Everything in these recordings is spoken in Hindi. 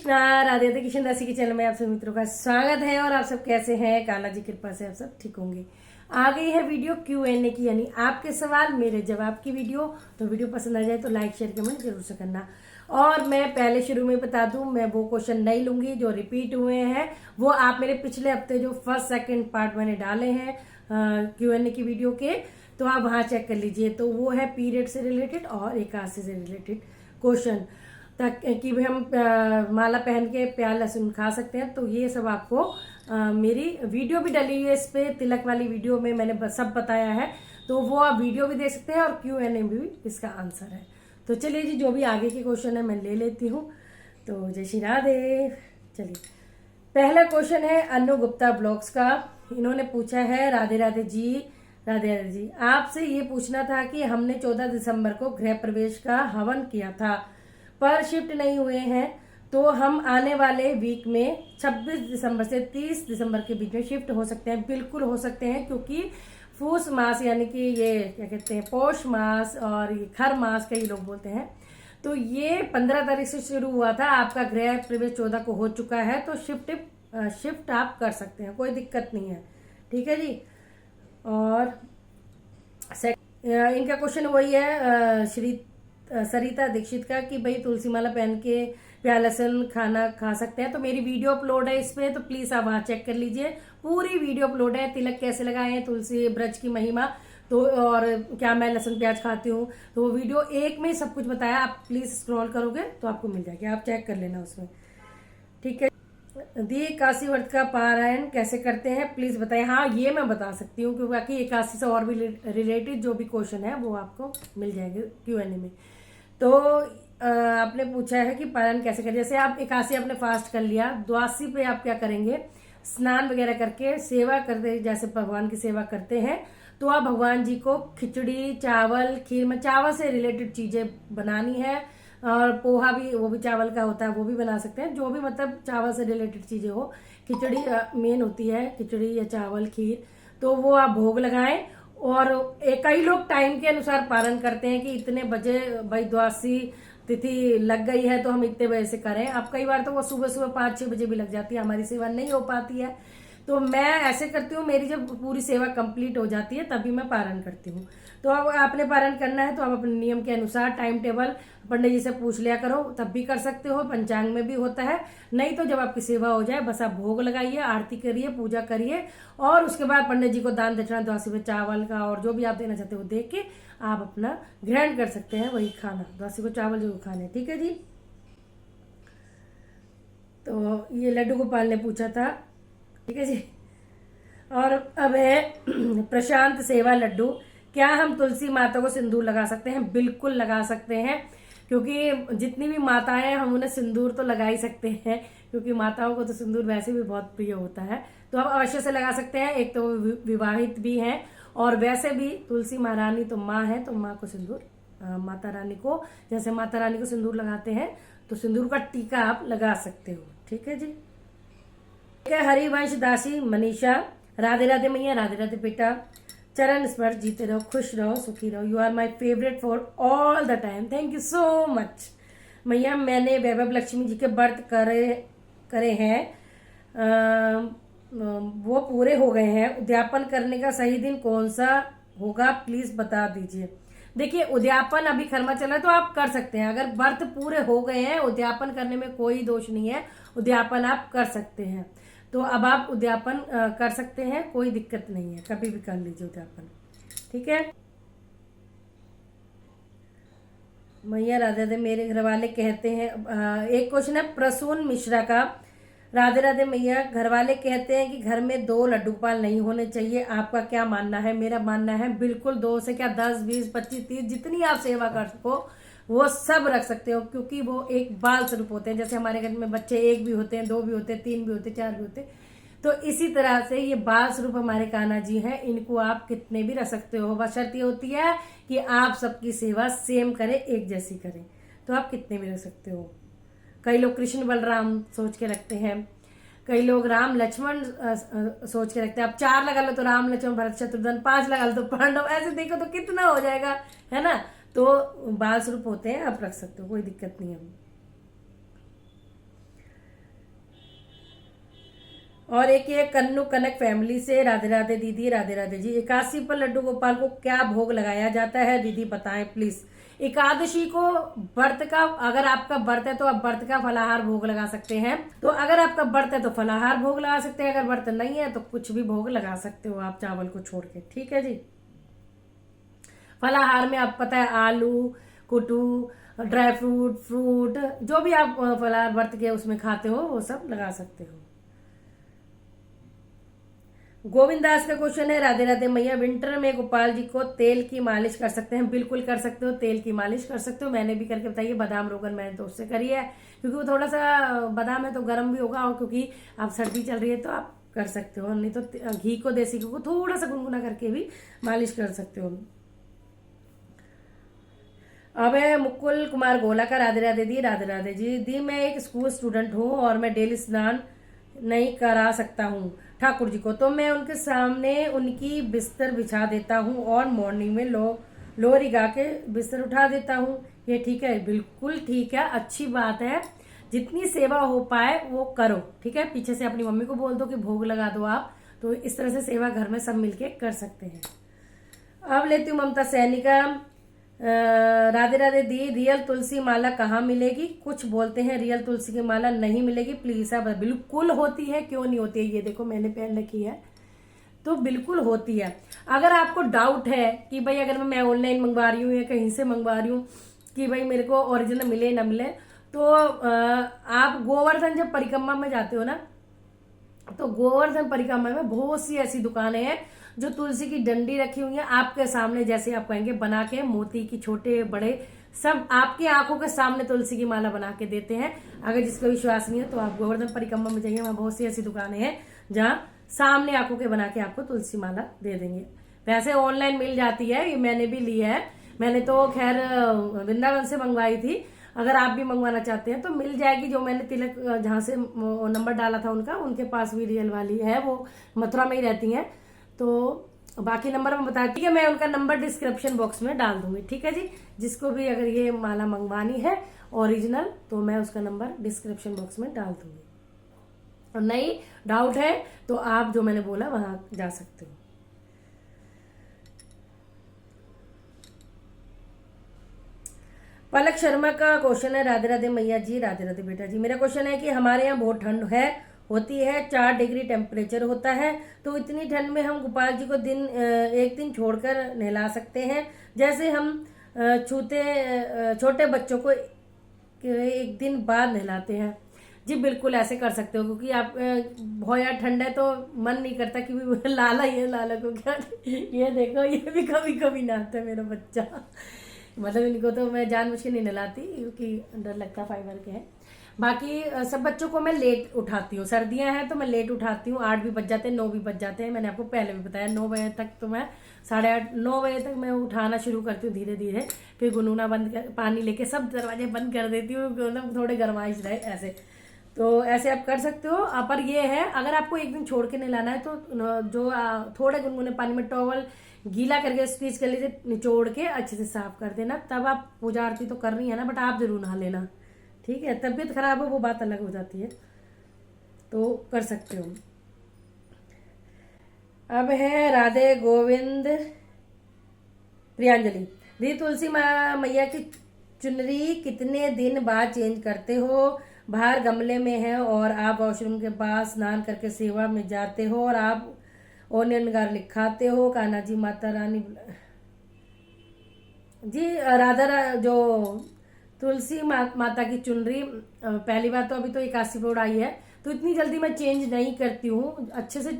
कृष्णा। राधे राधे। किशन दासी के चैनल में आप सभी मित्रों का स्वागत है। और आप सब कैसे हैं? काला जी कृपा से आप सब ठीक होंगे। आ गई है वीडियो Q&A की, यानी आपके सवाल मेरे जवाब की वीडियो। तो वीडियो पसंद आ जाए तो लाइक शेयर कमेंट जरूर से करना। और मैं पहले शुरू में बता दूं, मैं वो क्वेश्चन नहीं लूंगी जो रिपीट हुए हैं। वो आप मेरे पिछले हफ्ते जो फर्स्ट सेकंड पार्ट मैंने डाले हैं Q&A की वीडियो के, तो आप वहां चेक कर लीजिए। तो वो है पीरियड से रिलेटेड और एकादशी से रिलेटेड क्वेश्चन, कि भी हम माला पहन के प्याज लहसुन खा सकते हैं। तो ये सब आपको मेरी वीडियो भी डली हुई है, इस पे तिलक वाली वीडियो में मैंने सब बताया है। तो वो आप वीडियो भी देख सकते हैं और Q&A भी इसका आंसर है। तो चलिए जी, जो भी आगे के क्वेश्चन है मैं ले लेती हूँ। तो जय श्री राधे। चलिए, पहला क्वेश्चन है अनु गुप्ता ब्लॉग्स का। इन्होंने पूछा है, राधे राधे जी, राधे राधे जी, आपसे ये पूछना था कि हमने 14 दिसंबर को गृह प्रवेश का हवन किया था पर शिफ्ट नहीं हुए हैं, तो हम आने वाले वीक में 26 दिसंबर से 30 दिसंबर के बीच में शिफ्ट हो सकते हैं? बिल्कुल हो सकते हैं, क्योंकि फूस मास यानी कि ये क्या कहते हैं, पौष मास और ये खर मास कई लोग बोलते हैं। तो ये 15 तारीख से शुरू हुआ था, आपका गृह प्रवेश 14 को हो चुका है। तो शिफ्ट आप कर सकते हैं, कोई दिक्कत नहीं है। ठीक है जी। और इनका क्वेश्चन वही है सरिता दीक्षित का, कि भाई तुलसी माला पहन के प्याज लहसुन खाना खा सकते हैं? तो मेरी वीडियो अपलोड है इस पे, तो प्लीज आप वहां चेक कर लीजिए। पूरी वीडियो अपलोड है, तिलक कैसे लगाए हैं, तुलसी ब्रज की महिमा, तो और क्या मैं लहसुन प्याज खाती हूँ, तो वो वीडियो एक में सब कुछ बताया। आप प्लीज स्क्रॉल करोगे तो आपको मिल जाएगी, आप चेक कर लेना उसमें। ठीक है। दी एकादशी व्रत का पारायण कैसे करते हैं, प्लीज बताएं। हाँ, ये मैं बता सकती हूँ, क्योंकि बाकी एकादशी से और भी रिलेटेड जो भी क्वेश्चन है वो आपको मिल जाएंगे Q&A में। तो आपने पूछा है कि पारायण कैसे करें। जैसे आप एकादशी आपने फास्ट कर लिया, द्वादशी पे आप क्या करेंगे, स्नान वगैरह करके सेवा करते, जैसे भगवान की सेवा करते हैं, तो आप भगवान जी को खिचड़ी चावल खीर में चावल से रिलेटेड चीजें बनानी है। और पोहा भी, वो भी चावल का होता है, वो भी बना सकते हैं। जो भी मतलब चावल से रिलेटेड चीजें हो, खिचड़ी मेन होती है, खिचड़ी या चावल खीर, तो वो आप भोग लगाएं। और कई लोग टाइम के अनुसार पारण करते हैं कि इतने बजे भाई द्वादशी तिथि लग गई है तो हम इतने बजे से करें। अब कई बार तो वो सुबह सुबह 5-6 बजे भी लग जाती है, हमारी सेवा नहीं हो पाती है। तो मैं ऐसे करती हूँ, मेरी जब पूरी सेवा कंप्लीट हो जाती है तभी मैं पारण करती हूँ। तो अब आपने पारण करना है तो आप अपने नियम के अनुसार टाइम टेबल पंडित जी से पूछ लिया करो, तब भी कर सकते हो, पंचांग में भी होता है। नहीं तो जब आपकी सेवा हो जाए बस आप भोग लगाइए, आरती करिए, पूजा करिए, और उसके बाद पंडित जी को दान दक्षिणा द्वादशी में चावल का और जो भी आप देना चाहते हो दे के आप अपना ग्रहण कर सकते हैं, वही खाना, द्वादशी को चावल जो खाने। ठीक है जी। तो ये लड्डू गोपाल ने पूछा था। ठीक है जी। और अब है प्रशांत सेवा लड्डू, क्या हम तुलसी माता को सिंदूर लगा सकते हैं? बिल्कुल लगा सकते हैं, क्योंकि जितनी भी माताएं हैं हम उन्हें सिंदूर तो लगा ही सकते हैं, क्योंकि माताओं को तो सिंदूर वैसे भी बहुत प्रिय होता है। तो आप अवश्य से लगा सकते हैं। एक तो वो विवाहित भी हैं, और वैसे भी तुलसी महारानी तो माँ है, तो माँ को सिंदूर, माता रानी को, जैसे माता रानी को सिंदूर लगाते हैं, तो सिंदूर का टीका आप लगा सकते हो। ठीक है जी। हरिवंश दासी मनीषा, राधे राधे मैया, राधे राधे बेटा, चरण स्पर्श, जीते रहो, खुश रहो, सुखी रहो, you are my favourite for all the time, thank you so much मैया। मैंने वैभव लक्ष्मी जी के व्रत करे हैं, वो पूरे हो गए हैं। उद्यापन करने का सही दिन कौन सा होगा, प्लीज बता दीजिए। देखिए, उद्यापन अभी खरमा चल रहा है तो आप कर सकते हैं, अगर व्रत पूरे हो गए हैं, उद्यापन करने में कोई दोष नहीं है, उद्यापन आप कर सकते हैं। तो अब आप उद्यापन कर सकते हैं, कोई दिक्कत नहीं है, कभी भी कर लीजिए उद्यापन। ठीक है मैया, राधे राधे। मेरे घर वाले कहते हैं, एक क्वेश्चन है प्रसून मिश्रा का, राधे राधे मैया, घर वाले कहते हैं कि घर में 2 लड्डू गोपाल नहीं होने चाहिए, आपका क्या मानना है? मेरा मानना है बिल्कुल 2 से क्या 10, 20, 25, 30 जितनी आप सेवा कर सको वो सब रख सकते हो, क्योंकि वो एक बाल स्वरूप होते हैं। जैसे हमारे घर में बच्चे 1 भी होते हैं, 2 भी होते हैं, 3 भी होते हैं, 4 भी होते हैं, तो इसी तरह से ये बाल स्वरूप हमारे कान्हा जी हैं, इनको आप कितने भी रख सकते हो। बस शर्त ये होती है कि आप सबकी सेवा सेम करें, एक जैसी करें, तो आप कितने भी रख सकते हो। कई लोग कृष्ण बलराम सोच के रखते हैं, कई लोग राम लक्ष्मण सोच के रखते हैं। आप 4 लगा लो तो राम लक्ष्मण भरत शत्रुघ्न, 5 लगा लो तो पांडव, ऐसे देखो तो कितना हो जाएगा, है ना। तो बाल स्वरूप होते हैं, आप रख सकते हो, कोई दिक्कत नहीं है। और एक ये कन्नू कनक फैमिली से, राधे राधे दीदी, राधे राधे जी। एकादशी पर लड्डू गोपाल को क्या भोग लगाया जाता है दीदी बताएं प्लीज। एकादशी को व्रत का, अगर आपका व्रत है तो आप व्रत का फलाहार भोग लगा सकते हैं। तो अगर आपका व्रत है तो फलाहार भोग लगा सकते हैं, अगर व्रत नहीं है तो कुछ भी भोग लगा सकते हो आप चावल को छोड़ के, ठीक है जी। फलाहार में आप पता है आलू, कुटू, ड्राई फ्रूट, फ्रूट जो भी आप फलाहार व्रत के उसमें खाते हो वो सब लगा सकते हो। गोविंद दास का क्वेश्चन है, राधे राधे मैया, विंटर में गोपाल जी को तेल की मालिश कर सकते हैं? बिल्कुल कर सकते हो, तेल की मालिश कर सकते हो। मैंने भी करके बताइए, बादाम रोगन मैंने तो उससे करी है, क्योंकि वो थोड़ा सा बादाम है तो गर्म भी होगा, और क्योंकि आप सर्दी चल रही है तो आप कर सकते हो। नहीं तो घी को, देसी घी को थोड़ा सा गुनगुना करके भी मालिश कर सकते हो। अब है मुकुल कुमार गोला का, राधे राधे दी, राधे राधे जी। दी मैं एक स्कूल स्टूडेंट हूँ और मैं डेली स्नान नहीं करा सकता हूँ ठाकुर जी को, तो मैं उनके सामने उनकी बिस्तर बिछा देता हूँ और मॉर्निंग में लोरी गा के बिस्तर उठा देता हूँ, ये ठीक है? बिल्कुल ठीक है, अच्छी बात है। जितनी सेवा हो पाए वो करो, ठीक है। पीछे से अपनी मम्मी को बोल दो कि भोग लगा दो आप, तो इस तरह से सेवा घर में सब मिलके कर सकते हैं। अब लेती हूँ ममता सैनी का, राधे राधे दी, रियल तुलसी माला कहाँ मिलेगी? कुछ बोलते हैं रियल तुलसी की माला नहीं मिलेगी, प्लीज आप। बिल्कुल होती है, क्यों नहीं होती है? ये देखो मैंने पहन रखी है, तो बिल्कुल होती है। अगर आपको डाउट है कि भाई अगर मैं ऑनलाइन मंगवा रही हूँ या कहीं से मंगवा रही हूँ कि भाई मेरे को ओरिजिनल मिले ना मिले, तो आप गोवर्धन जब परिक्रमा में जाते हो ना, तो गोवर्धन परिक्रमा में बहुत सी ऐसी दुकानें हैं जो तुलसी की डंडी रखी हुई है आपके सामने, जैसे आप कहेंगे बना के, मोती की छोटे बड़े सब आपकी आंखों के सामने तुलसी की माला बना के देते हैं। अगर जिसका विश्वास नहीं है तो आप गोवर्धन परिक्रमा में जाइए, वहां बहुत सी ऐसी दुकानें हैं जहां सामने आंखों के बना के आपको तुलसी माला दे देंगे। वैसे ऑनलाइन मिल जाती है, ये मैंने भी ली है, मैंने तो खैर वृंदावन से मंगवाई थी। अगर आप भी मंगवाना चाहते हैं तो मिल जाएगी। जो मैंने तिलक जहां से नंबर डाला था उनका, उनके पास भी रियल वाली है, वो मथुरा में ही रहती हैं। तो बाकी नंबर मैं बता, ठीक है, मैं उनका नंबर डिस्क्रिप्शन बॉक्स में डाल दूंगी, ठीक है जी। जिसको भी अगर ये माला मंगवानी है ओरिजिनल, तो मैं उसका नंबर डिस्क्रिप्शन बॉक्स में डाल दूंगी। और नहीं डाउट है तो आप जो मैंने बोला वहां जा सकते हो। पलक शर्मा का क्वेश्चन है, राधे राधे मैया जी, राधे राधे बेटा जी। मेरा क्वेश्चन है कि हमारे यहाँ बहुत ठंड होती है, 4 डिग्री टेम्परेचर होता है, तो इतनी ठंड में हम गोपाल जी को एक दिन छोड़कर नहला सकते हैं, जैसे हम छोटे बच्चों को एक दिन बाद नहलाते हैं? जी बिल्कुल ऐसे कर सकते हो, क्योंकि आप बहुत यार ठंड है तो मन नहीं करता कि लाला ये लाला को क्या ये देखो ये भी कभी कभी नहाता है मेरा बच्चा। मतलब इनको तो मैं जानबूझ के नहीं नहलाती, क्योंकि डर लगता फाइबर के है। बाकी सब बच्चों को मैं लेट उठाती हूँ, सर्दियां हैं तो मैं लेट उठाती हूँ, 8 भी बज जाते हैं, 9 भी बज जाते हैं। मैंने आपको पहले भी बताया 9 बजे तक तो मैं 8:30 9 बजे तक मैं उठाना शुरू करती हूँ धीरे धीरे। फिर गुनगुना बंद कर, पानी लेके सब दरवाजे बंद कर देती हूँ, मतलब थोड़े गर्माइश रहे ऐसे। तो ऐसे आप कर सकते हो। पर ये है, अगर आपको एक दिन छोड़ के नहलाना है तो जो थोड़े गुनगुने पानी में टॉवल गीला करके स्क्वीज कर लीजिए, निचोड़ के अच्छे से साफ कर देना, तब आप पूजा आरती तो करनी है ना, बट आप जरूर नहा लेना, ठीक है। तबीयत खराब हो वो बात अलग हो जाती है, तो कर सकते हो। अब है राधे गोविंद प्रियांजलि दी, तुलसी मैया की चुनरी कितने दिन बाद चेंज करते हो? बाहर गमले में है और आप वॉशरूम के पास स्नान करके सेवा में जाते हो और आप ओनियन गार्लिक खाते हो। कान्हा जी माता रानी जी, जो तुलसी माता की चुनरी, पहली बात तो अभी तो 81 पे उड़ाई है, तो इतनी जल्दी मैं चेंज नहीं करती हूँ। अच्छे से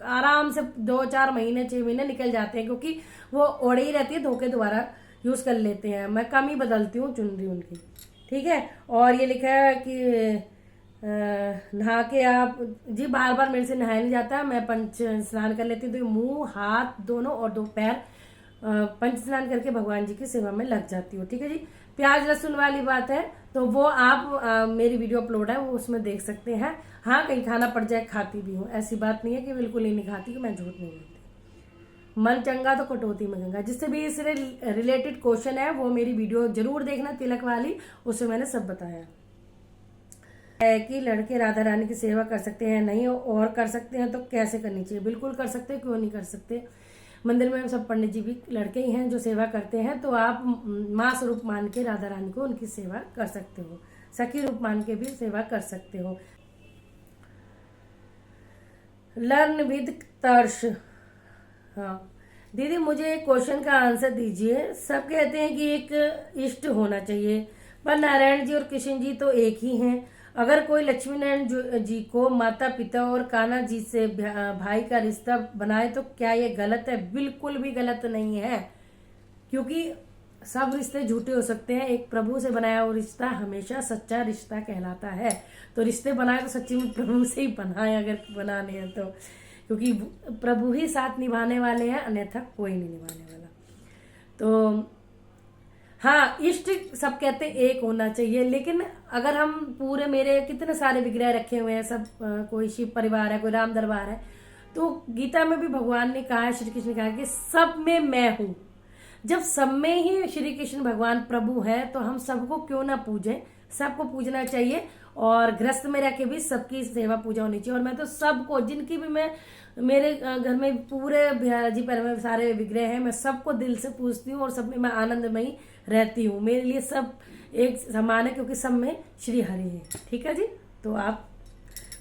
आराम से 2-4 महीने 6 महीने निकल जाते हैं, क्योंकि वो ओढ़े ही रहती है, धोके दोबारा यूज कर लेते हैं। मैं कम ही बदलती हूँ चुनरी उनकी, ठीक है। और ये लिखा है कि नहा के आप जी, बार बार मेरे से नहाया नहीं जाता, मैं पंच स्नान कर लेती हूँ, तो मुंह हाथ दोनों और 2 पैर पंच स्नान करके भगवान जी की सेवा में लग जाती हूँ, ठीक है जी। प्याज लहसुन वाली बात है तो वो आप मेरी वीडियो अपलोड है वो उसमें देख सकते हैं। हाँ, कहीं खाना पड़ जाए खाती भी हूँ, ऐसी बात नहीं है कि बिल्कुल ही नहीं खाती, कि मैं झूठ नहीं बोलती। मन चंगा तो कटौती में गंगा। जिससे भी इससे रिलेटेड क्वेश्चन है वो मेरी वीडियो जरूर देखना, तिलक वाली, उससे मैंने सब बताया। है कि लड़के राधा रानी की सेवा कर सकते हैं नहीं, और कर सकते हैं तो कैसे करनी चाहिए? बिल्कुल कर सकते हैं, क्यों नहीं कर सकते। मंदिर में सब पंडित जी भी लड़के ही हैं जो सेवा करते हैं, तो आप माँ स्वरूप मान के राधा रानी को उनकी सेवा कर सकते हो, सखी रूप मान के भी सेवा कर सकते हो। लर्न विद तर्श। हाँ दीदी, मुझे एक क्वेश्चन का आंसर दीजिए। सब कहते हैं कि एक इष्ट होना चाहिए, पर नारायण जी और कृष्ण जी तो एक ही हैं। अगर कोई लक्ष्मी नारायण जी को माता पिता और कान्हा जी से भाई का रिश्ता बनाए तो क्या ये गलत है? बिल्कुल भी गलत नहीं है, क्योंकि सब रिश्ते झूठे हो सकते हैं। एक प्रभु से बनाया हुआ रिश्ता हमेशा सच्चा रिश्ता कहलाता है। तो रिश्ते बनाए तो सच्ची में प्रभु से ही बनाए, अगर बनाने हैं तो, क्योंकि प्रभु ही साथ निभाने वाले हैं, अन्यथा कोई नहीं निभाने वाला। तो हाँ, इष्ट सब कहते एक होना चाहिए, लेकिन अगर हम पूरे, मेरे कितने सारे विग्रह रखे हुए हैं, सब कोई शिव परिवार है, कोई राम दरबार है, तो गीता में भी भगवान ने कहा है, श्री कृष्ण ने कहा कि सब में मैं हूं। जब सब में ही श्री कृष्ण भगवान प्रभु है तो हम सबको क्यों ना पूजें, सबको पूजना चाहिए। और गृहस्थ में रह के भी सबकी सेवा पूजा होनी चाहिए। और मैं तो सबको, जिनकी भी मैं, मेरे घर में पूरे बिहारी पर में सारे विग्रह हैं, मैं सबको दिल से पूजती हूँ और सब में मैं आनंदमयी रहती हूँ। मेरे लिए सब एक समान है, क्योंकि सब में श्री हरि है। ठीक है जी, तो आप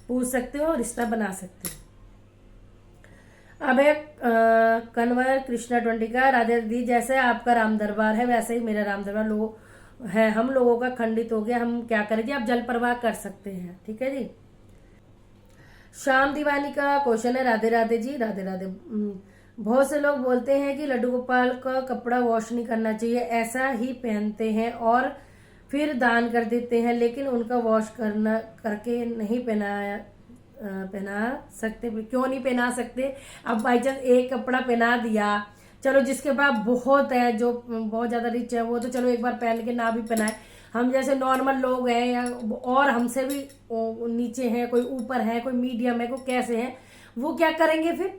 पूछ सकते हो, रिश्ता बना सकते हो। अब है कन्वर कृष्णा 20 का, राधे दी जैसे आपका राम दरबार है वैसे ही मेरा राम दरबार है, हम लोगों का खंडित हो गया, हम क्या करें जी? आप जल प्रवाह कर सकते हैं। ठीक है जी। श्याम दीवानी का क्वेश्चन है, राधे राधे जी, राधे राधे। बहुत से लोग बोलते हैं कि लड्डू गोपाल का कपड़ा वॉश नहीं करना चाहिए, ऐसा ही पहनते हैं और फिर दान कर देते हैं, लेकिन उनका वॉश करना करके नहीं पहना सकते। क्यों नहीं पहना सकते? अब बाई चांस एक कपड़ा पहना दिया, चलो जिसके पास बहुत है, जो बहुत ज्यादा रिच है, वो तो चलो एक बार पहन के ना भी पहनाए। हम जैसे नॉर्मल लोग हैं, या और हमसे भी नीचे हैं, कोई ऊपर है, कोई मीडियम है, कोई कैसे है, वो क्या करेंगे फिर?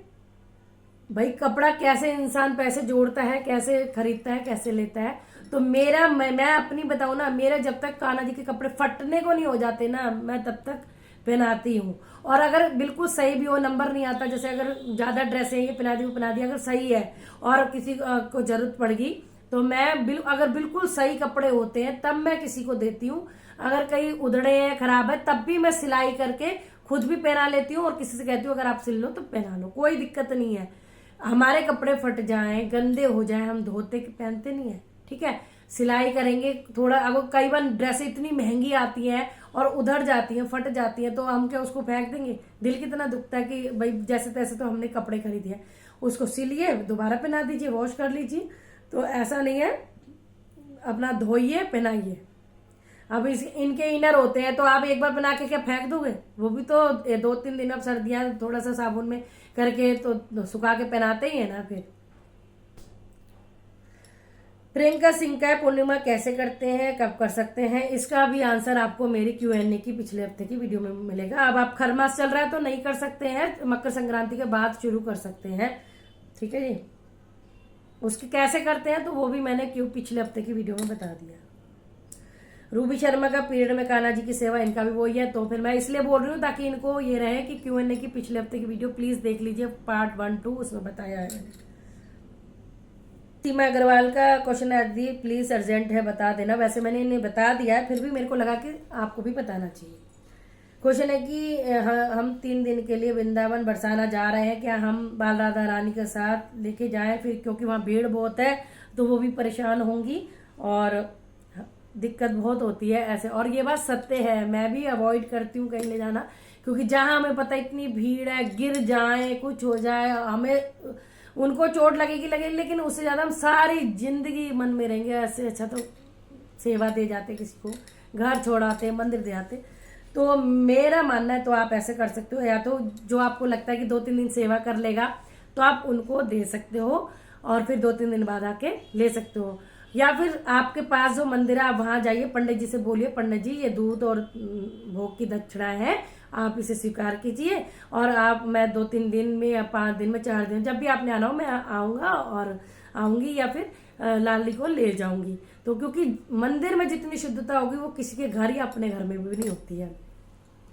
भाई कपड़ा कैसे इंसान पैसे जोड़ता है, कैसे खरीदता है, कैसे लेता है। तो मेरा, मैं अपनी बताऊं ना, मेरा जब तक कान्हा जी के कपड़े फटने को नहीं हो जाते ना, मैं तब तक पहनाती हूँ। और अगर बिल्कुल सही भी हो, नंबर नहीं आता, जैसे अगर ज्यादा ड्रेस है, ये पहना दी वो पहना दी, अगर सही है और किसी को जरूरत पड़ गई तो मैं अगर बिल्कुल सही कपड़े होते हैं तब मैं किसी को देती हूँ। अगर कहीं उधड़े हैं, खराब है, तब भी मैं सिलाई करके खुद भी पहना लेती हूँ और किसी से कहती हूँ अगर आप सिल लो तो पहना लो, कोई दिक्कत नहीं है। हमारे कपड़े फट जाएं, गंदे हो जाएं, हम धोते पहनते नहीं है। ठीक है, सिलाई करेंगे थोड़ा। अगर कई बार ड्रेस इतनी महंगी आती है और उधड़ जाती है, फट जाती है, तो हम क्या उसको फेंक देंगे? दिल कितना दुखता है कि भाई जैसे तैसे तो हमने कपड़े खरीदे हैं, उसको सिलिए, दोबारा पहना दीजिए, वॉश कर लीजिए। तो ऐसा नहीं है, अपना धोइए, पहनाइए। अब इनके इनर होते हैं तो आप एक बार बना के क्या फेंक दोगे? वो भी तो 2-3 दिन, अब सर्दियां, थोड़ा सा साबुन में करके तो सुखा के पहनाते ही है ना। फिर प्रियंका सिंह का पूर्णिमा कैसे करते हैं, कब कर सकते हैं? इसका भी आंसर आपको मेरी Q&A की पिछले हफ्ते की वीडियो में मिलेगा। अब आप खरमास चल रहा है तो नहीं कर सकते हैं, मकर संक्रांति के बाद शुरू कर सकते हैं। ठीक है जी, उसके कैसे करते हैं तो वो भी मैंने पिछले हफ्ते की वीडियो में बता दिया। रूबी शर्मा का पीरियड में कान्हा जी की सेवा, इनका भी वही है। तो फिर मैं इसलिए बोल रही हूँ ताकि इनको ये रहे कि Q&A की पिछले हफ्ते की वीडियो प्लीज देख लीजिए, पार्ट 1-2, उसमें बताया है मैंने। सीमा अग्रवाल का क्वेश्चन है, दी प्लीज अर्जेंट है, बता देना। वैसे मैंने इन्हें बता दिया है, फिर भी मेरे को लगा कि आपको भी बताना चाहिए। क्वेश्चन है कि हम 3 दिन के लिए वृंदावन बरसाना जा रहे हैं, क्या हम बाल राधा रानी के साथ लेके जाएं? फिर क्योंकि वहाँ भीड़ बहुत है तो वो भी परेशान होंगी और दिक्कत बहुत होती है ऐसे। और ये बात सत्य है, मैं भी अवॉइड करती हूँ कहीं ले जाना, क्योंकि जहां हमें पता इतनी भीड़ है, गिर जाए, कुछ हो जाए, हमें उनको चोट लगेगी, लेकिन उससे ज्यादा हम सारी जिंदगी मन में रहेंगे। ऐसे अच्छा तो सेवा दे जाते, किसी को घर छोड़ाते, मंदिर दे आते। तो मेरा मानना है तो आप ऐसे कर सकते हो, या तो जो आपको लगता है कि 2-3 दिन सेवा कर लेगा तो आप उनको दे सकते हो और फिर 2-3 दिन बाद आके ले सकते हो। या फिर आपके पास जो मंदिर है आप वहां जाइए, पंडित जी से बोलिए, पंडित जी ये दूध और भोग की दक्षिणा है, आप इसे स्वीकार कीजिए और आप, मैं 2-3 दिन में या 5 दिन में, 4 दिन, जब भी आपने आना हो मैं आऊंगा और आऊंगी, या फिर लाली को ले जाऊंगी। तो क्योंकि मंदिर में जितनी शुद्धता होगी वो किसी के घर या अपने घर में भी नहीं होती है।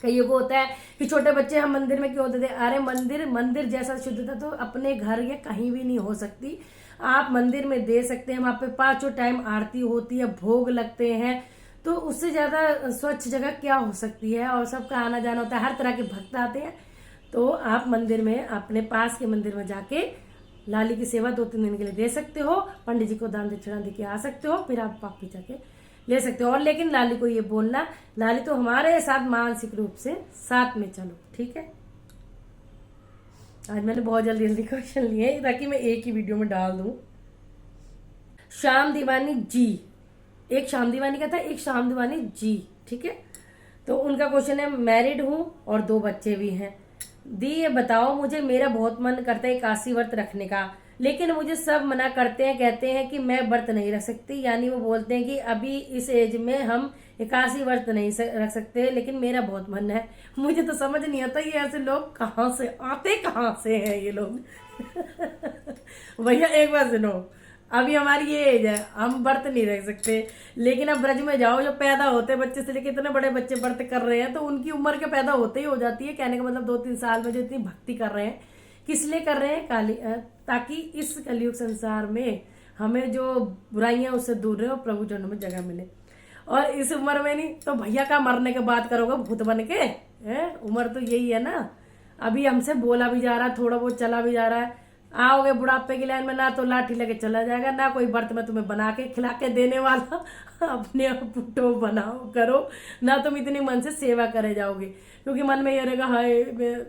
कईयों को होता है कि छोटे बच्चे हम मंदिर में क्यों देते, अरे मंदिर जैसा शुद्धता तो अपने घर या कहीं भी नहीं हो सकती। आप मंदिर में दे सकते हैं, वहां पे 5 टाइम आरती होती है, भोग लगते हैं, तो उससे ज्यादा स्वच्छ जगह क्या हो सकती है। और सबका आना जाना होता है, हर तरह के भक्त आते हैं। तो आप मंदिर में, अपने पास के मंदिर में जाके लाली की सेवा 2-3 दिन के लिए दे सकते हो, पंडित जी को दान दक्षिणा दे के आ सकते हो, फिर आप वापस जाके ले सकते हो। और लेकिन लाली को ये बोलना, लाली तो हमारे साथ मानसिक रूप से साथ में चलो, ठीक है। आज मैंने बहुत जल्दी जल्दी क्वेश्चन लिए ताकि मैं एक ही वीडियो में डाल दूं। श्याम दीवानी जी, एक श्याम दीवानी का था, एक श्याम दीवानी जी, ठीक है। तो उनका क्वेश्चन है, मैरिड हूं और 2 बच्चे भी हैं दी, ये बताओ मुझे, मेरा बहुत मन करता है एकादशी व्रत रखने का, लेकिन मुझे सब मना करते हैं, कहते हैं कि मैं व्रत नहीं रख सकती। यानी वो बोलते हैं कि अभी इस एज में हम एकादशी व्रत नहीं रख सकते, लेकिन मेरा बहुत मन है। मुझे तो समझ नहीं आता ये ऐसे लोग कहाँ से आते, कहाँ से हैं ये लोग। भैया एक बार सुनो, अभी हमारी ये एज है, हम व्रत नहीं रख सकते, लेकिन अब ब्रज में जाओ, जो पैदा होते हैं बच्चे से लेकर इतने बड़े बच्चे व्रत कर रहे हैं, तो उनकी उम्र के पैदा होते ही हो जाती है। कहने का मतलब 2-3 साल में जो इतनी भक्ति कर रहे हैं, किस लिए कर रहे हैं? ताकि इस कलयुग संसार में हमें जो बुराइयां उससे दूर रहे और प्रभु चरणों में जगह मिले। और इस उम्र में नहीं तो भैया का मरने के बाद करोगे भूत बन के, उम्र तो यही है ना। अभी हमसे बोला भी जा रहा है, थोड़ा बहुत चला भी जा रहा है, आओगे बुढ़ापे की लाइन में ना तो लाठी लगे चला जाएगा, ना कोई व्रत में तुम्हें बना के खिला के देने वाला। अपने आप उठो, बनाओ, करो, ना तुम इतनी मन से सेवा करे जाओगे, क्योंकि मन में ये रहेगा हाय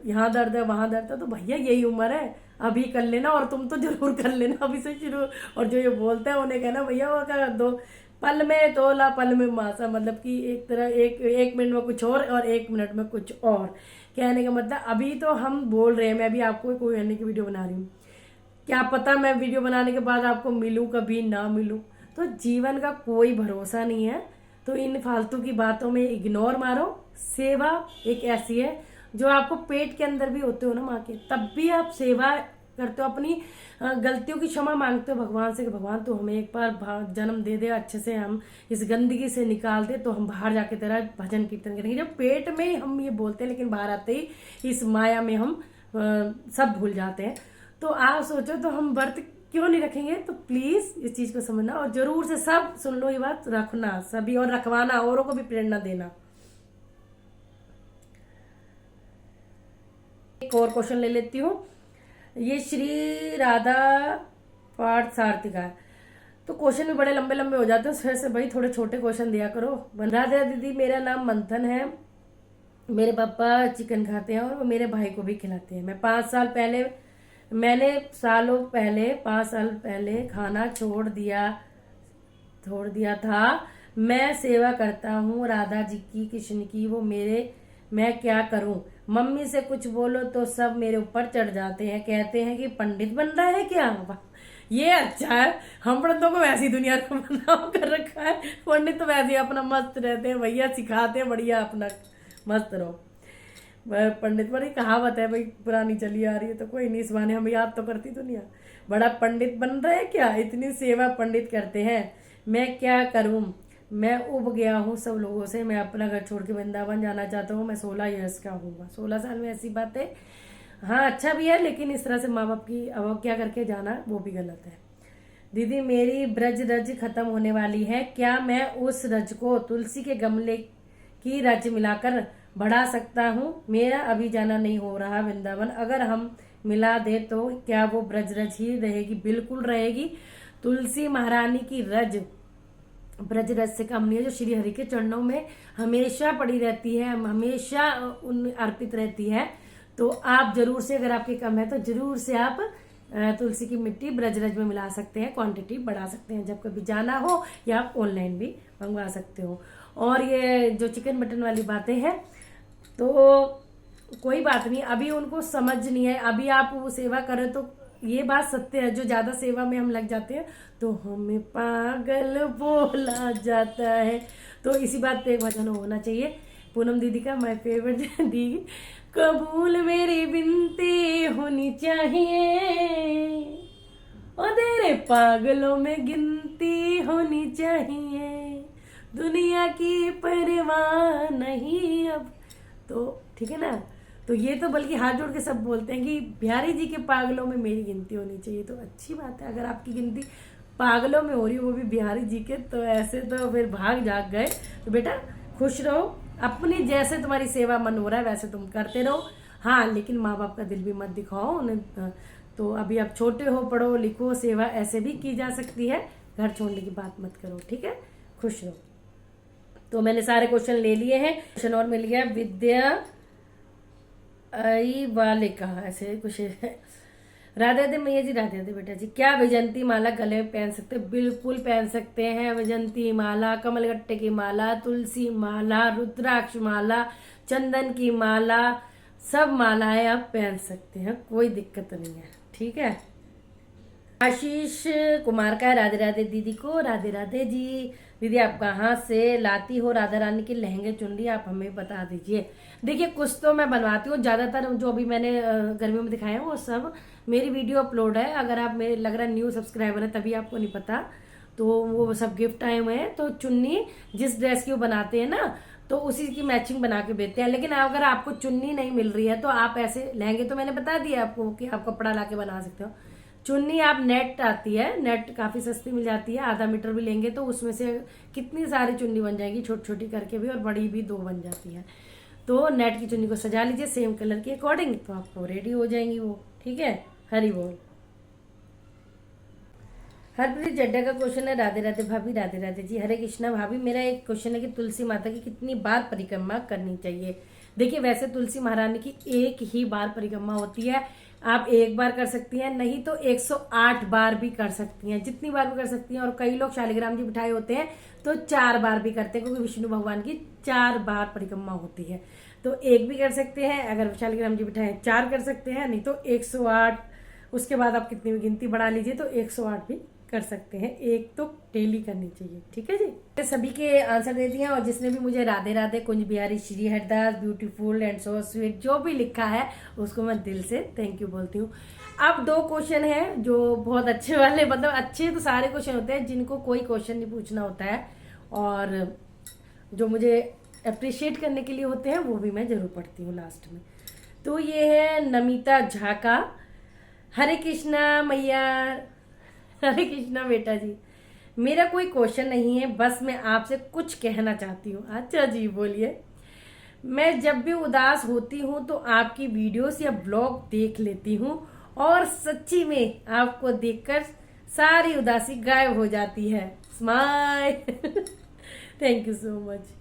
यहाँ दर्द है वहां दर्द है। तो भैया यही उम्र है, अभी कर लेना, और तुम तो जरूर कर लेना अभी से शुरू। और जो ये बोलते हैं उन्हें कहना भैया वो क्या दो पल में तोला पल में मासा, मतलब कि एक तरह एक मिनट में कुछ और 1 मिनट में कुछ और। कहने का मतलब अभी तो हम बोल रहे हैं, मैं भी आपको कोई अन्य की वीडियो बना रही हूँ, क्या पता मैं वीडियो बनाने के बाद आपको मिलूं, कभी ना मिलूं। तो जीवन का कोई भरोसा नहीं है, तो इन फालतू की बातों में इग्नोर मारो। सेवा एक ऐसी है जो आपको पेट के अंदर भी होते हो ना माँ के, तब भी आप सेवा करते हो, अपनी गलतियों की क्षमा मांगते हो भगवान से कि भगवान तो हमें एक बार जन्म दे दे, अच्छे से हम इस गंदगी से निकाल दे, तो हम बाहर जाके तेरा भजन कीर्तन करेंगे। जब पेट में हम ये बोलते हैं, लेकिन बाहर आते ही इस माया में हम सब भूल जाते हैं। तो आप सोचो तो हम व्रत क्यों नहीं रखेंगे? तो प्लीज इस चीज को समझना, और जरूर से सब सुन लो ये बात, रखना सभी और रखवाना, औरों को भी प्रेरणा देना। एक और क्वेश्चन ले लेती हूँ, ये श्री राधा पाठ सारथी का। तो क्वेश्चन भी बड़े लंबे लंबे हो जाते हैं, उसमें से भाई थोड़े छोटे क्वेश्चन दिया करो। राधा दीदी, मेरा नाम मंथन है, मेरे पापा चिकन खाते हैं और वो मेरे भाई को भी खिलाते हैं। मैं 5 साल पहले खाना छोड़ दिया था। मैं सेवा करता हूँ राधा जी की, कृष्ण की, मैं क्या करूँ? मम्मी से कुछ बोलो तो सब मेरे ऊपर चढ़ जाते हैं, कहते हैं कि पंडित बन रहा है क्या? ये अच्छा है, हम पंडितों को वैसी दुनिया को बनाव कर रखा है। पंडित तो वैसे अपना मस्त रहते हैं भैया, सिखाते हैं बढ़िया, अपना मस्त रहो। पंडित बड़ी कहावत है भाई, पुरानी चली आ रही है, तो कोई नहीं, इस बहाने हम याद तो करती दुनिया। बड़ा पंडित बन रहे हैं क्या? इतनी सेवा पंडित करते हैं। मैं क्या करूं? मैं उब गया हूँ सब लोगों से, मैं अपना घर छोड़ के वृंदावन जाना चाहता हूँ। मैं 16 ईयर्स का हूँ, 16 साल में ऐसी बात है। हाँ अच्छा भी है, लेकिन इस तरह से माँ बाप की अवज्ञा करके जाना वो भी गलत है। दीदी, मेरी ब्रज रज खत्म होने वाली है, क्या मैं उस रज को तुलसी के गमले की रज मिलाकर बढ़ा सकता हूँ? मेरा अभी जाना नहीं हो रहा वृंदावन, अगर हम मिला दे तो क्या वो ब्रज रज ही रहेगी? बिल्कुल रहेगी। तुलसी महारानी की रज ब्रज रज से कम नहीं है, जो श्री हरि के चरणों में हमेशा पड़ी रहती है, हमेशा उन अर्पित रहती है। तो आप जरूर से, अगर आपकी कम है तो जरूर से आप तुलसी की मिट्टी ब्रज रज में मिला सकते हैं, क्वांटिटी बढ़ा सकते हैं। जब कभी जाना हो या आप ऑनलाइन भी मंगवा सकते हो। और ये जो चिकन मटन वाली बातें हैं, तो कोई बात नहीं, अभी उनको समझ नहीं है, अभी आप वो सेवा करें तो ये बात सत्य है। जो ज्यादा सेवा में हम लग जाते हैं तो हमें पागल बोला जाता है। तो इसी बात पे एक भजन होना चाहिए, पूनम दीदी का, माय फेवरेट दी, कबूल मेरी बिनती होनी चाहिए, और तेरे पागलों में गिनती होनी चाहिए, दुनिया की परवाह नहीं अब, तो ठीक है ना। तो ये तो बल्कि हाथ जोड़ के सब बोलते हैं कि बिहारी जी के पागलों में मेरी गिनती होनी चाहिए। तो अच्छी बात है, अगर आपकी गिनती पागलों में हो रही हो वो भी बिहारी जी के, तो ऐसे तो फिर भाग जाग गए। तो बेटा खुश रहो, अपनी जैसे तुम्हारी सेवा मन हो रहा है वैसे तुम करते रहो। हाँ लेकिन माँ बाप का दिल भी मत दिखाओ उन्हें। तो अभी आप छोटे हो, पढ़ो लिखो, सेवा ऐसे भी की जा सकती है, घर छोड़ने की बात मत करो, ठीक है। खुश रहो। तो मैंने सारे क्वेश्चन ले लिए हैं। क्वेश्चन और मिल गया, विद्या आई वाले का ऐसे कुछ है। राधे राधे मैया जी, राधे राधे बेटा जी। क्या वैजंती माला गले में पहन सकते हैं? बिल्कुल पहन सकते हैं। वैजंती माला, कमलगट्टे की माला, तुलसी माला, रुद्राक्ष माला, चंदन की माला, सब मालाएं आप पहन सकते हैं, कोई दिक्कत नहीं है, ठीक है। आशीष कुमार का राधे राधे दीदी को, राधे राधे जी। दीदी आप कहाँ से लाती हो राधा रानी के लहंगे चुनरी, आप हमें बता दीजिए। देखिए कुछ तो मैं बनवाती हूँ, ज्यादातर जो अभी मैंने गर्मियों में दिखाया है वो सब मेरी वीडियो अपलोड है। अगर आप मेरे लग रहा है न्यू सब्सक्राइबर है तभी आपको नहीं पता, तो वो सब गिफ्ट आए हुए हैं। तो चुन्नी जिस ड्रेस की वो बनाते हैं ना, तो उसी की मैचिंग बना के देते हैं। लेकिन अगर आपको चुन्नी नहीं मिल रही है तो आप ऐसे लहंगे, तो मैंने बता दिया आपको कि आप कपड़ा ला के बना सकते हो। चुन्नी आप नेट आती है, नेट काफी सस्ती मिल जाती है, आधा मीटर भी लेंगे तो उसमें से कितनी सारी चुन्नी बन जाएगी, छोटी छोटी करके भी, और बड़ी भी 2 बन जाती है। तो नेट की चुन्नी को सजा लीजिए सेम कलर के अकॉर्डिंग, तो आपको रेडी हो जाएंगी वो, ठीक है। हरी बोल। हरप्रीत जड्डा का क्वेश्चन है, राधे राधे भाभी, राधे राधे जी। हरे कृष्णा भाभी, मेरा एक क्वेश्चन है कि तुलसी माता की कितनी बार परिक्रमा करनी चाहिए? देखिए वैसे तुलसी महारानी की एक ही बार परिक्रमा होती है, आप एक बार कर सकती हैं, नहीं तो 108 बार भी कर सकती हैं, जितनी बार भी कर सकती हैं। और कई लोग शालिग्राम जी बिठाए होते हैं तो 4 बार भी करते हैं, क्योंकि विष्णु भगवान की 4 बार परिक्रमा होती है। तो एक भी कर सकते हैं, अगर शालिग्राम जी बिठाए 4 कर सकते हैं, नहीं तो 108। उसके बाद आप कितनी भी गिनती बढ़ा लीजिए तो 108 भी कर सकते हैं। एक तो डेली करनी चाहिए, ठीक है जी। सभी के आंसर दे दिए, और जिसने भी मुझे Radhe Radhe, Kunj Bihari, Shri Hardas, beautiful and so sweet जो भी लिखा है उसको मैं दिल से थैंक यू बोलती हूँ। अब 2 क्वेश्चन है जो बहुत अच्छे वाले, मतलब अच्छे तो सारे क्वेश्चन होते हैं जिनको कोई क्वेश्चन नहीं पूछना होता है, और जो मुझे अप्रिशिएट करने के लिए होते हैं वो भी मैं जरूर पढ़ती हूँ लास्ट में। तो ये है नमिता झा का, हरे कृष्णा मैया, हरे कृष्णा बेटा जी। मेरा कोई क्वेश्चन नहीं है, बस मैं आपसे कुछ कहना चाहती हूँ। अच्छा जी बोलिए। मैं जब भी उदास होती हूँ तो आपकी वीडियोस या ब्लॉग देख लेती हूँ, और सच्ची में आपको देखकर सारी उदासी गायब हो जाती है। Smile. Thank you so much.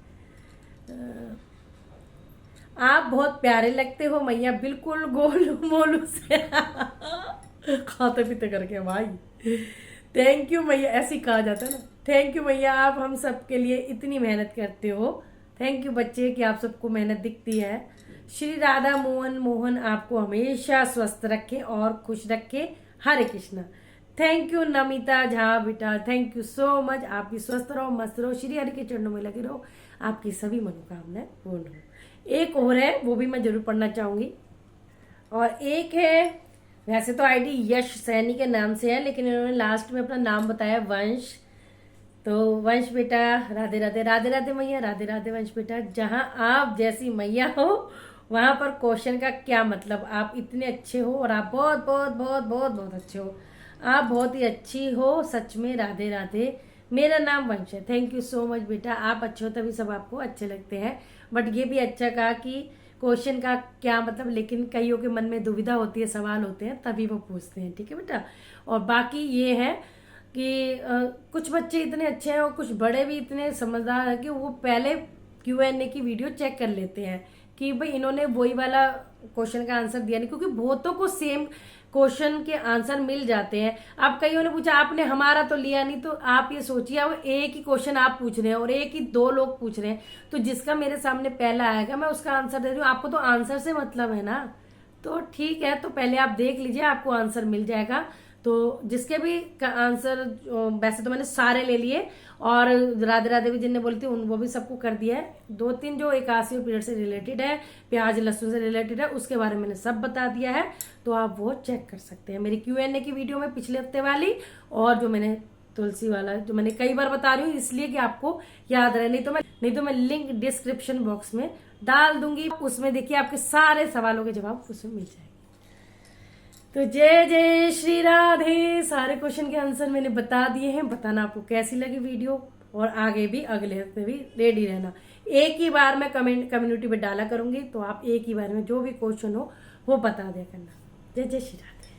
आप बहुत प्यारे लगते हो मैया, बिल्कुल गोलू मोलू से खाते पीते करके भाई। थैंक यू मैया, ऐसे ही कहा जाता है ना। थैंक यू मैया, आप हम सबके लिए इतनी मेहनत करते हो। थैंक यू बच्चे कि आप सबको मेहनत दिखती है। श्री राधा मोहन मोहन आपको हमेशा स्वस्थ रखे और खुश रखे। हरे कृष्णा। थैंक यू नमिता झा बेटा, थैंक यू सो मच। आप भी स्वस्थ रहो, मस्त रहो, श्री हरि के चरणों में लगे रहो, आपकी सभी मनोकामनाएं पूर्ण हो। एक और है वो भी मैं जरूर पढ़ना चाहूंगी, और एक है, वैसे तो आईडी यश सैनी के नाम से है, लेकिन इन्होंने लास्ट में अपना नाम बताया वंश। तो वंश बेटा राधे राधे, राधे राधे मैया, राधे राधे वंश बेटा। जहां आप जैसी मैया हो वहां पर क्वेश्चन का क्या मतलब, आप इतने अच्छे हो, और आप बहुत बहुत बहुत बहुत बहुत अच्छे हो, आप बहुत ही अच्छी हो सच में। राधे राधे। मेरा नाम वंश है। थैंक यू सो मच बेटा, आप अच्छे हो तभी सब आपको अच्छे लगते हैं। बट ये भी अच्छा कहा कि क्वेश्चन का क्या मतलब, लेकिन कईयों के मन में दुविधा होती है, सवाल होते हैं, तभी वो पूछते हैं, ठीक है बेटा। और बाकी ये है कि कुछ बच्चे इतने अच्छे हैं और कुछ बड़े भी इतने समझदार हैं कि वो पहले Q&A की वीडियो चेक कर लेते हैं कि भाई इन्होंने वही वाला क्वेश्चन का आंसर दिया नहीं, क्योंकि बहुतों को सेम क्वेश्चन के आंसर मिल जाते हैं। अब कईयों ने पूछा आपने हमारा तो लिया नहीं, तो आप ये सोचिए अब एक ही क्वेश्चन आप पूछ रहे हैं और एक ही 2 लोग पूछ रहे हैं, तो जिसका मेरे सामने पहला आएगा मैं उसका आंसर दे रही हूँ। आपको तो आंसर से मतलब है ना, तो ठीक है, तो पहले आप देख लीजिए, आपको आंसर मिल जाएगा। तो जिसके भी का आंसर, वैसे तो मैंने सारे ले लिए, और राधे राधे भी जिनने बोली थी वो भी सबको कर दिया है। 2-3 जो 81 पीरियड से रिलेटेड है, प्याज लहसुन से रिलेटेड है, उसके बारे में मैंने सब बता दिया है, तो आप वो चेक कर सकते हैं मेरी Q&A की वीडियो में, पिछले हफ्ते वाली, और जो मैंने तुलसी वाला, जो मैंने कई बार बता रही हूँ इसलिए कि आपको याद रहे, नहीं तो मैं लिंक डिस्क्रिप्शन बॉक्स में डाल दूंगी, उसमें देखिए आपके सारे सवालों के जवाब उसमें मिल जाएंगे। तो जय जय श्री राधे। सारे क्वेश्चन के आंसर मैंने बता दिए हैं। बताना आपको कैसी लगी वीडियो, और आगे भी अगले हफ्ते भी रेडी रहना। एक ही बार मैं कम्युनिटी पे डाला करूंगी, तो आप एक ही बार में जो भी क्वेश्चन हो वो बता दिया करना। जय जय श्री राधे।